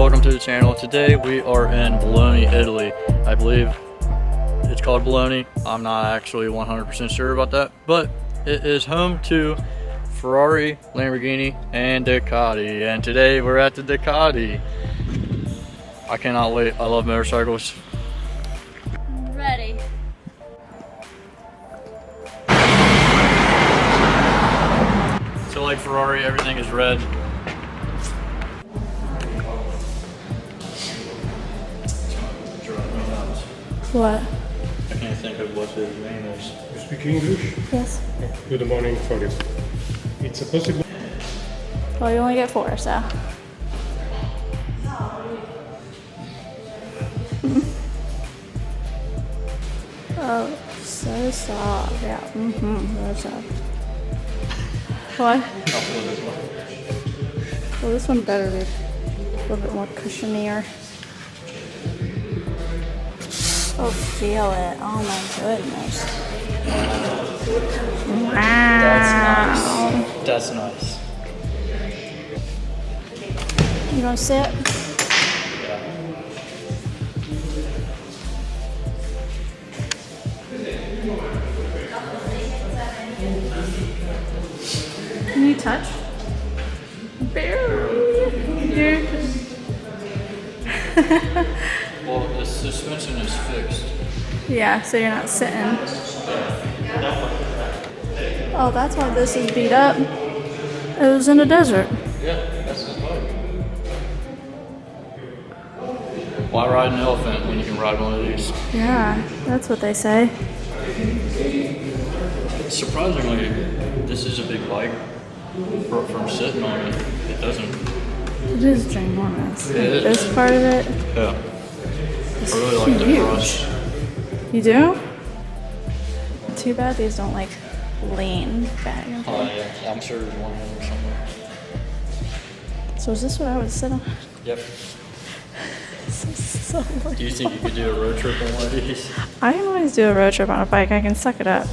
welcome to the channel. Today we are in Bologna, Italy. I believe it's called Bologna. I'm not actually 100% sure about that, but it is home to Ferrari, Lamborghini, and Ducati. And today we're at the Ducati. I cannot wait. I love motorcycles. Ready. So like Ferrari, everything is red. What? I can't think of what his name is. You speak English? Yes. Good morning for you. It's a possible. Well, you only get 4, so. Oh, so soft. Yeah. Very soft. What? Well, this one better be a little bit more cushionier. Oh, feel it. Oh my goodness. Wow. That's nice. You gonna sit? Can you touch? Barely. Well, the suspension is fixed. Yeah, so you're not sitting. Oh, that's why this is beat up. It was in the desert. Yeah, that's his bike. Why ride an elephant when you can ride one of these? Yeah, that's what they say. Surprisingly, this is a big bike. But from sitting on it, it doesn't. It is ginormous. It is. This part of it. Yeah. Is I really like the huge. brush. You do? Too bad these don't like lean back. Oh yeah, I'm sure there's one here somewhere. So is this what I would sit on? Yep. So Do you think you could do a road trip on one of these? I can always do a road trip on a bike. I can suck it up.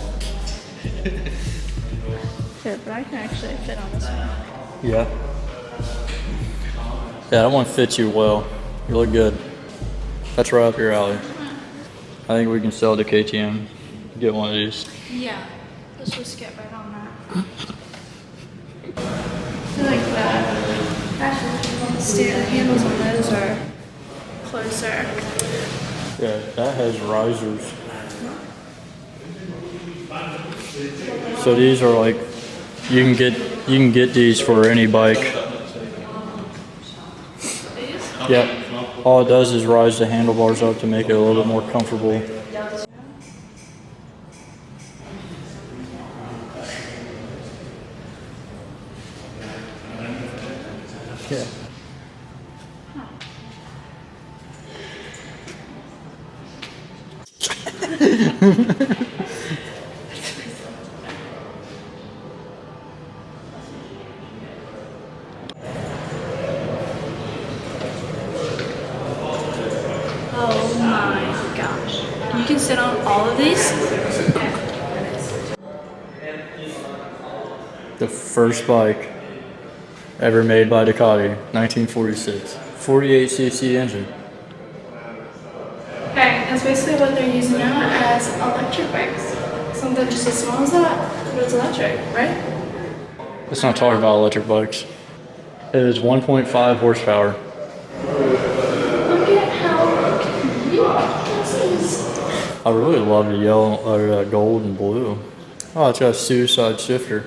Here, but I can actually fit on this one. Yeah. Yeah, that one fits you well. You look good. That's right up your alley. I think we can sell to KTM. Get one of these. Yeah, let's just get right on that. I like that. Actually, the steering handles on those are closer. Yeah, that has risers. So these are like you can get these for any bike. Yeah. All it does is rise the handlebars up to make it a little bit more comfortable. Yeah. Oh my gosh. You can sit on all of these? The first bike ever made by Ducati, 1946. 48cc engine. Okay, that's basically what they're using now as electric bikes. Something just as small as that, but it's electric, right? Let's not talk about electric bikes. It is 1.5 horsepower. Look at how cute this is. I really love the yellow or gold and blue. Oh, it's got a suicide shifter.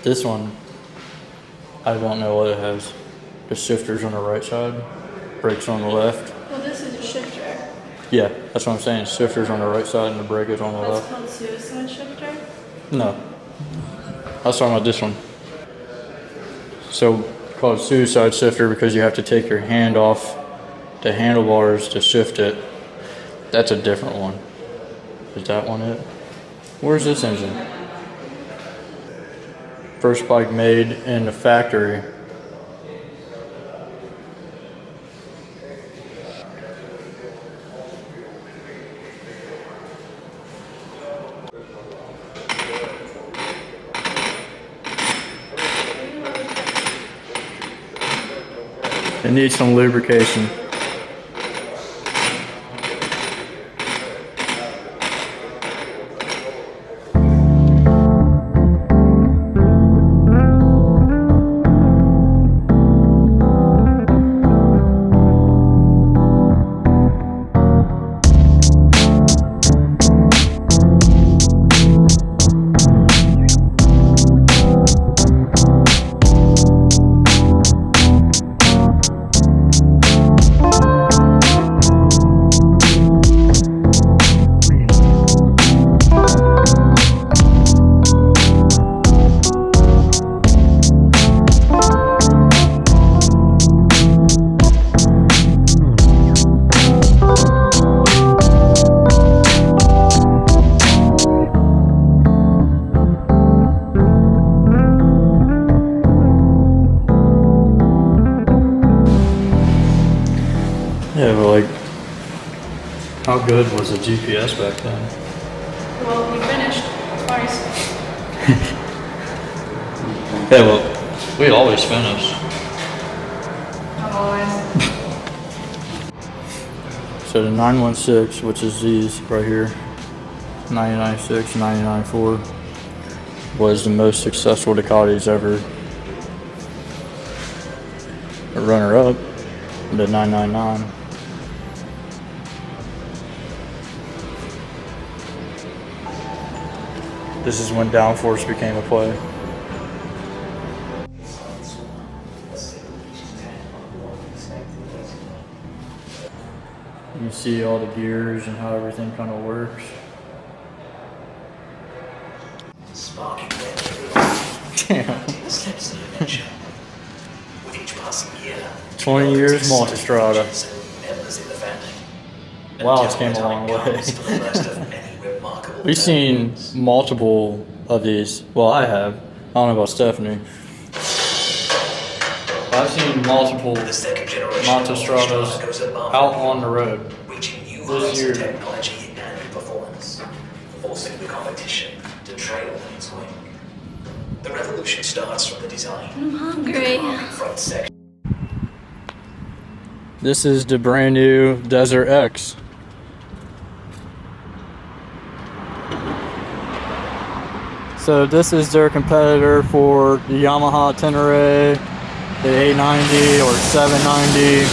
This one, I don't know what it has. The shifter's on the right side, brakes on the left. Well, this is a shifter. Yeah, that's what I'm saying. Shifter's on the right side and the brake is on the That's left. called suicide shifter? No. I was talking about this one. So, called suicide shifter because you have to take your hand off the handlebars to shift it. That's a different one. Is that one it? Where's this engine? First bike made in the factory. It needs some lubrication. Yeah, but like, how good was the GPS back then? Well, we finished twice. Yeah, well, we always finish. Not always. So the 916, which is these right here, 99.6, 99.4, was the most successful Ducatis ever. A runner-up, the 999. This is when downforce became a play. You see all the gears and how everything kind of works. Damn. 20 years Multistrada. Wow, it's came a long way. We've seen multiple of these. Well, I have. I don't know about Stephanie. I've seen multiple Multistradas out on the road this year. Technology and performance, forcing the competition to trail in its wake. The revolution starts from the design. I'm hungry. Front section. This is the brand new Desert X. So this is their competitor for the Yamaha Tenere, the 890 or 790.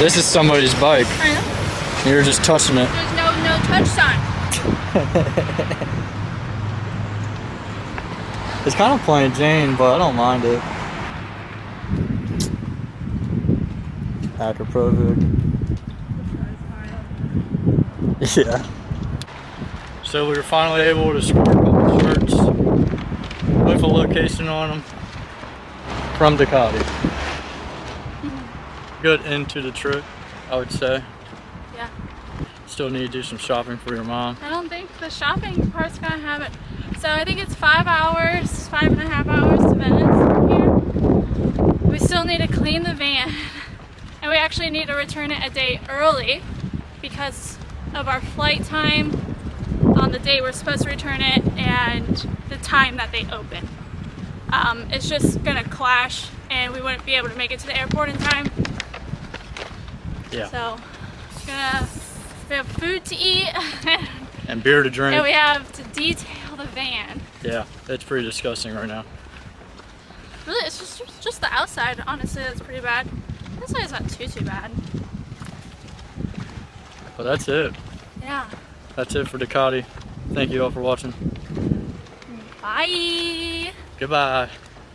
This is somebody's bike. I know. You're just touching it. There's no touch sign. It's kind of plain Jane, but I don't mind it. Akrapovic. Yeah. So we were finally able to score a couple shirts with a location on them from Ducati. Good end to the trip, I would say. Yeah. Still need to do some shopping for your mom. I don't think the shopping part's gonna have it. So I think it's 5 hours, 5.5 hours to Venice from here. We still need to clean the van. And we actually need to return it a day early because of our flight time on the day we're supposed to return it and the time that they open. It's just gonna clash and we wouldn't be able to make it to the airport in time. Yeah. So we have food to eat And beer to drink. and we have to detail the van. Yeah, it's pretty disgusting right now. Really, it's just the outside, honestly, that's pretty bad. This side's not too bad. But that's it. Yeah. That's it for Ducati. Thank you all for watching. Bye. Goodbye.